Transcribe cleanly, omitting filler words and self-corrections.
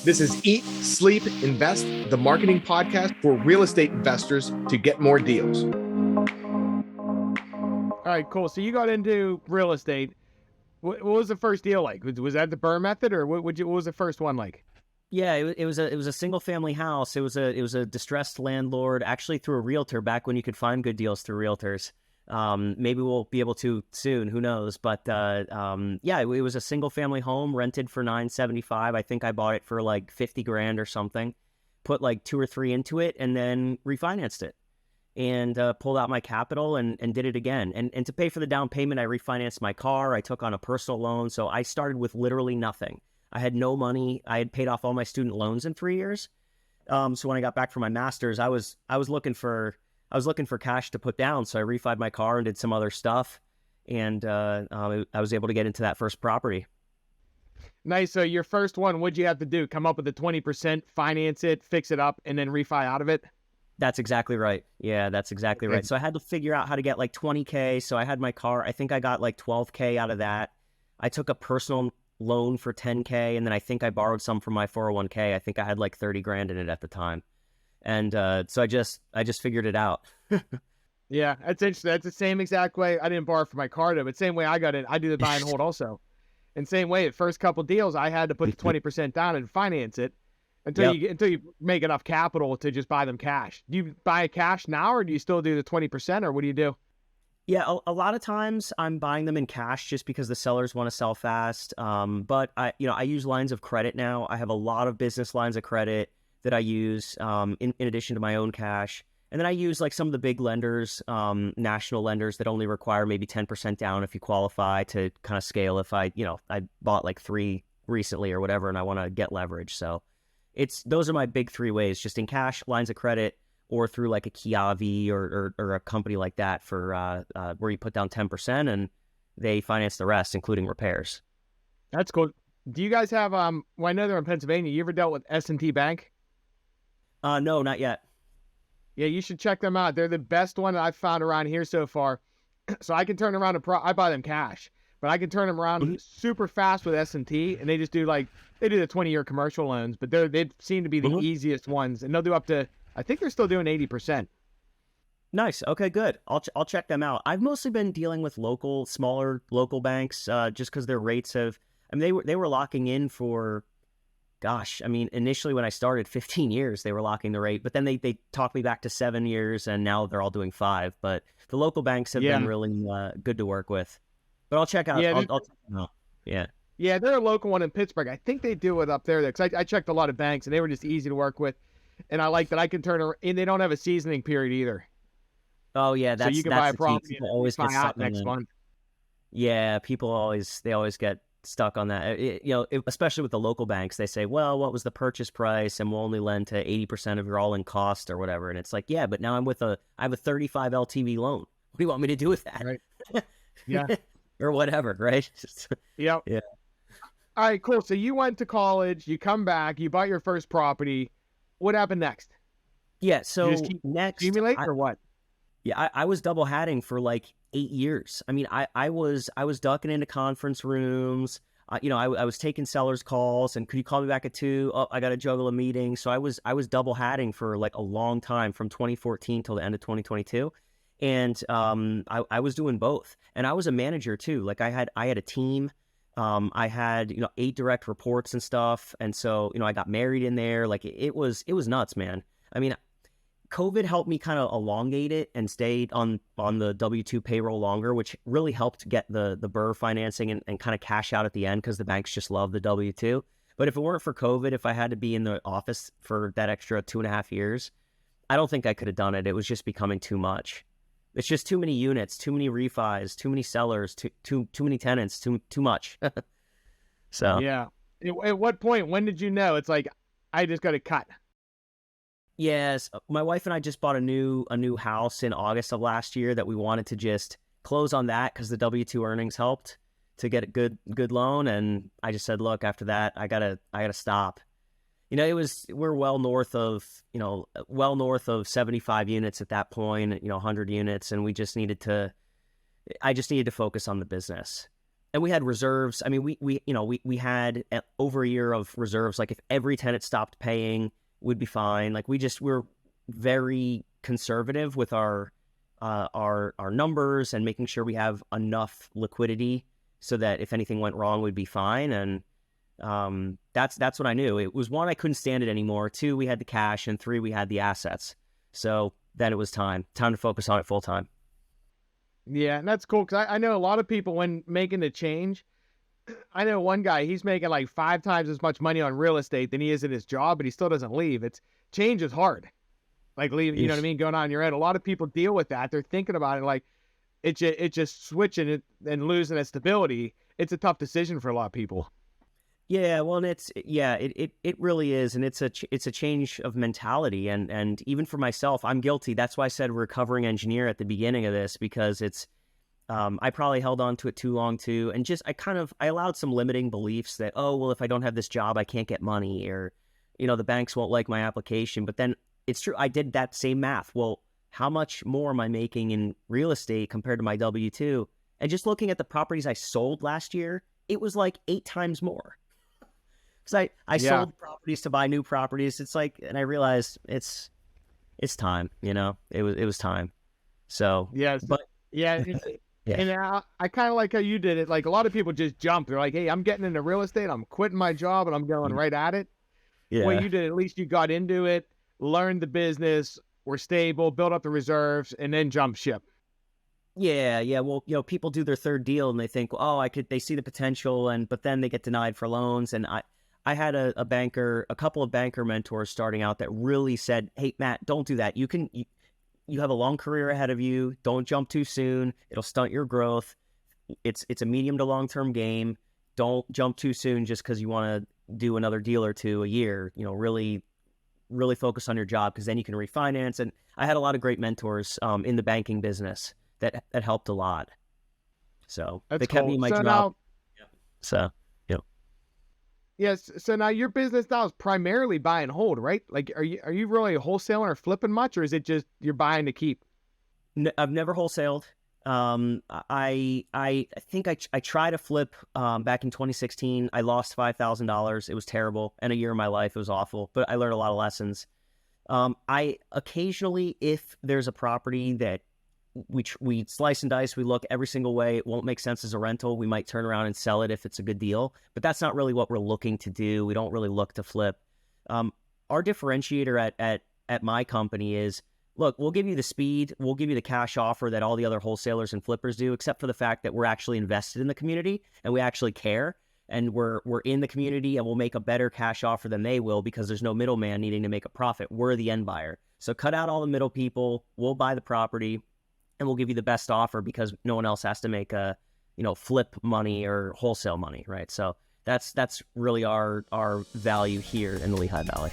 This is Eat, Sleep, Invest, the marketing podcast for real estate investors to get more deals. All right, cool. So you got into real estate. What was the first deal like? Was that the Burr method, or what was the first one like? Yeah, it was a single family house. It was a distressed landlord, actually through a realtor back when you could find good deals through realtors. Maybe we'll be able to soon, who knows? But yeah, it was a single family home rented for $975. I think I bought it for like 50 grand or something. Put like 2 or 3 into it, and then refinanced it, and pulled out my capital and did it again. And to pay for the down payment, I refinanced my car. I took on a personal loan, so I started with literally nothing. I had no money. I had paid off all my student loans in 3 years. So when I got back from my master's, I was looking for cash to put down. So I refied my car and did some other stuff, and I was able to get into that first property. Nice. So your first one, what'd you have to do? Come up with the 20%, finance it, fix it up, and then refi out of it? That's exactly right. Yeah, that's exactly right. So I had to figure out how to get like 20K. So I had my car. I think I got like 12K out of that. I took a personal loan for 10K, and then I think I borrowed some from my 401K. I think I had like 30 grand in it at the time. And so I just figured it out. Yeah, that's interesting. That's the same exact way. I didn't borrow for my car though, but same way I got it. I do the buy and hold also. And same way, the first couple deals, I had to put the 20% down and finance it until you make enough capital to just buy them cash. Do you buy cash now, or do you still do the 20%, or what do you do? Yeah, a lot of times I'm buying them in cash just because the sellers want to sell fast. But I use lines of credit now. I have a lot of business lines of credit that I use in addition to my own cash. And then I use like some of the big lenders, national lenders that only require maybe 10% down if you qualify to kind of scale. If I bought like 3 recently or whatever, and I want to get leverage. So those are my big 3 ways: just in cash, lines of credit, or through like a Kiavi or a company like that for where you put down 10% and they finance the rest, including repairs. That's cool. Do you guys have well, I know they're in Pennsylvania. You ever dealt with S&T Bank? No, not yet. Yeah, you should check them out. They're the best one that I've found around here so far. So I can turn around I buy them cash, but I can turn them around super fast with S&T, and they just do they do the 20-year commercial loans, but they seem to be the easiest ones, and they'll do up to, I think they're still doing 80%. Nice. Okay, good. I'll check them out. I've mostly been dealing with smaller local banks, just because their rates they were locking in for, gosh, initially when I started 15 years, they were locking the rate, but then they talked me back to 7 years, and now they're all doing 5. But the local banks have been really good to work with. But I'll check out. I'll check them out. Yeah. Yeah, they're a local one in Pittsburgh. I think they do it up there because I checked a lot of banks, and they were just easy to work with. And I like that I can turn around, and they don't have a seasoning period either. Oh yeah, so you can buy a property and always get stuck next month. Yeah, people always get stuck on that. Especially with the local banks, they say, well, what was the purchase price, and we'll only lend to 80% of your all-in cost or whatever. And it's like, yeah, but now I have a 35 LTV loan. What do you want me to do with that? Right. Yeah. Or whatever, right? Yep. Yeah. All right, cool. So you went to college, you come back, you bought your first property. What happened next? Yeah, so you just keep next, accumulate or what? Yeah, I was double hatting for like 8 years. I was ducking into conference rooms. I was taking sellers calls, and could you call me back at 2? Oh, I got to juggle a meeting. So I was double hatting for like a long time, from 2014 till the end of 2022. And I was doing both, and I was a manager too. Like I had a team. I had 8 direct reports and stuff, and so I got married in there. Like it was nuts, man. COVID helped me kind of elongate it and stayed on the W-2 payroll longer, which really helped get the Burr financing and kind of cash out at the end, because the banks just love the W-2. But if it weren't for COVID, if I had to be in the office for that extra 2.5 years, I don't think I could have done it. It was just becoming too much. It's just too many units, too many refis, too many sellers, too many tenants, too much. So yeah. At what point? When did you know? It's like, I just got to cut. Yes, my wife and I just bought a new house in August of last year that we wanted to just close on that because the W-2 earnings helped to get a good loan, and I just said, look, after that I gotta stop. We're well north of 75 units at that point, 100 units, and I just needed to focus on the business. And we had reserves. I mean, we had over a year of reserves. Like if every tenant stopped paying, we'd be fine. Like we're very conservative with our numbers and making sure we have enough liquidity so that if anything went wrong, we'd be fine. And that's what I knew. It was one, I couldn't stand it anymore. Two, we had the cash, and three, we had the assets. So then it was time to focus on it full time. Yeah, and that's cool because I know a lot of people when making the change. I know one guy, he's making like 5 times as much money on real estate than he is in his job, but he still doesn't leave. Change is hard. Like leaving, you know what I mean, going on your head. A lot of people deal with that. They're thinking about it like it just switching it and losing its stability. It's a tough decision for a lot of people. Yeah, well, and it really is, and it's a change of mentality, and even for myself, I'm guilty. That's why I said recovering engineer at the beginning of this, because it's I probably held on to it too long too, and just I allowed some limiting beliefs that, oh well, if I don't have this job, I can't get money, or the banks won't like my application. But then it's true, I did that same math. Well, how much more am I making in real estate compared to my W-2? And just looking at the properties I sold last year, it was like 8 times more. Because I sold properties to buy new properties. It's like, and I realized it's time, it was time. So, yes, but yeah. And I kind of like how you did it. Like a lot of people just jump. They're like, hey, I'm getting into real estate. I'm quitting my job and I'm going right at it. Yeah. Well, you did, at least you got into it, learned the business, were stable, built up the reserves, and then jump ship. Yeah. Well, people do their third deal and they think, oh, they see the potential, but then they get denied for loans. And I had a couple of banker mentors starting out that really said, hey, Matt, don't do that. You have a long career ahead of you. Don't jump too soon. It'll stunt your growth. It's a medium to long-term game. Don't jump too soon just because you want to do another deal or two a year. Really, really focus on your job, because then you can refinance. And I had a lot of great mentors in the banking business that helped a lot. So That's they kept cool. me in my So job. now, So, yes. So now your business now is primarily buy and hold, right? Like, are you really wholesaling or flipping much, or is it just you're buying to keep? I've never wholesaled. I think I tried to flip back in 2016. I lost $5,000. It was terrible. And a year of my life, it was awful. But I learned a lot of lessons. I occasionally, if there's a property that we slice and dice, we look every single way, it won't make sense as a rental, we might turn around and sell it if it's a good deal. But that's not really what we're looking to do. We don't really look to flip. Our differentiator at my company is, look, we'll give you the speed, we'll give you the cash offer that all the other wholesalers and flippers do, except for the fact that we're actually invested in the community and we actually care, and we're in the community, and we'll make a better cash offer than they will, because there's no middleman needing to make a profit. We're the end buyer. So cut out all the middle people, we'll buy the property, and we'll give you the best offer, because no one else has to make a flip money or wholesale money, right? So that's really our value here in the Lehigh Valley.